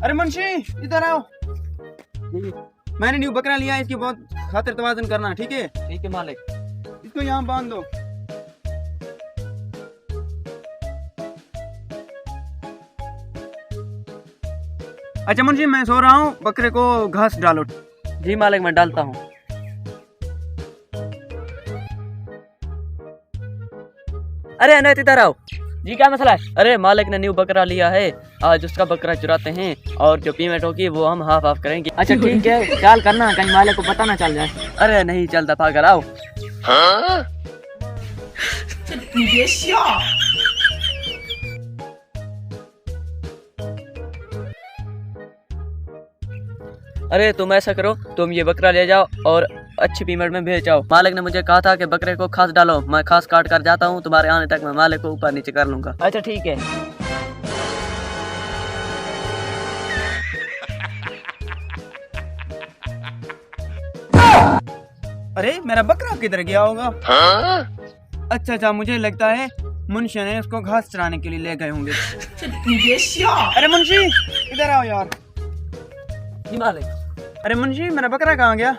अरे मुंशी इधर आओ। मैंने न्यू बकरा लिया है, इसकी बहुत खातिर तवाज़ुन करना, ठीक है? ठीक है मालिक। इसको यहाँ बांध दो। अच्छा मुंशी, मैं सो रहा हूँ, बकरे को घास डालो। जी मालिक, मैं डालता हूँ। अरे अनैत इधर आओ। जी क्या मसला है? अरे मालिक ने न्यू बकरा लिया है, आज उसका बकरा चुराते हैं और जो पेमेंट होगी वो हम हाफ हाफ करेंगे। अच्छा ठीक है, ख्याल करना कहीं मालिक को पता ना चल जाए। अरे नहीं चलता, पागल आओ। अरे तुम ऐसा करो, तुम ये बकरा ले जाओ और अच्छी पेमेंट में भेज जाओ। मालिक ने मुझे कहा था कि बकरे को खास डालो, मैं खास काट कर जाता हूँ, तुम्हारे आने तक मैं मालिक को ऊपर नीचे कर लूंगा। अच्छा ठीक है। अरे मेरा बकरा किधर गया होगा? अच्छा अच्छा, मुझे लगता है मुंशी ने उसको घास चराने के लिए ले गए होंगे। अरे मुंशी इधर आओ यार। जी मालिक। अरे मुंशी, मेरा बकरा कहाँ गया?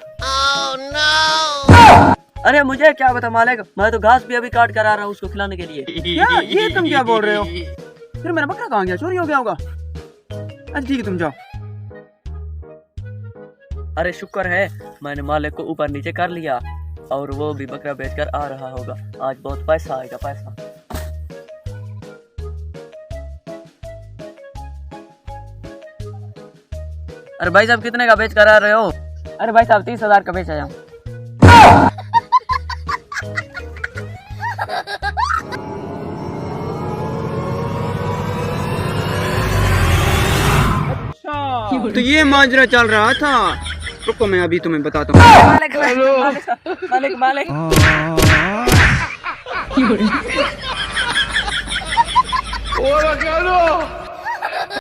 अरे मुझे क्या पता मालिक, मैं तो घास भी अभी काट कर आ रहा हूँ उसको खिलाने के लिए। क्या ये तुम क्या बोल रहे हो? फिर मेरा बकरा कहाँ गया? चोरी हो गया होगा। अच्छा ठीक है, तुम जाओ। अरे शुक्र है मैंने मालिक को ऊपर नीचे कर लिया और वो भी बकरा बेचकर आ रहा होगा। आज बहुत पैसा आएगा, पैसा। अरे भाई साहब कितने का बेच कर आ रहे हो? अरे भाई साहब 30,000 का बेच आया हूँ। अच्छा तो ये माजरा चल रहा था। रुको मैं अभी तुम्हें बताता हूँ। मालिक मालिक मालिक मालिक।